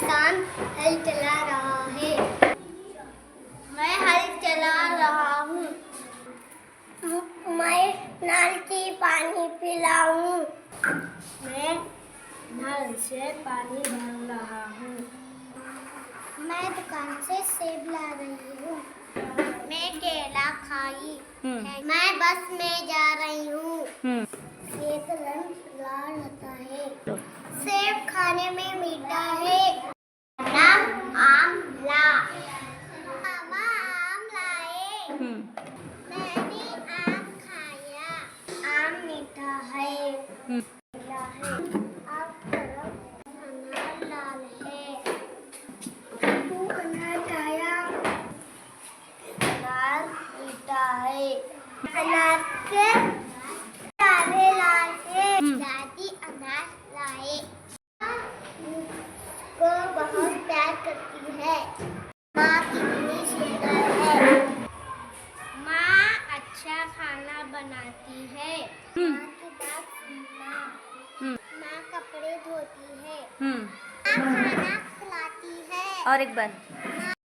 किसान हल चला रहा है। मैं हल चला रहा हूँ। मैं नल की पानी पिलाऊं। मैं नल से पानी भर रहा हूँ। मैं दुकान से सेब ला रही हूँ। मैं केला खाई है। मैं बस में जा रही हूँ। एक रंग लाल होता है। सेब खाने में मीठा है। आम ला। मामा आम लाए। मैंने आम खाया। आम मीठा है। मीठा है। अब तरफ अनार लाल है। तू अनार खाया। अनार मीठा है। अनार के दाने लाल है। दादी अनार लाए। को बहुत प्यार करती है। माँ कितनी सुंदर है। माँ अच्छा खाना बनाती है। माँ की बात सुनना। माँ कपड़े धोती है। माँ खाना खिलाती है। और एक बार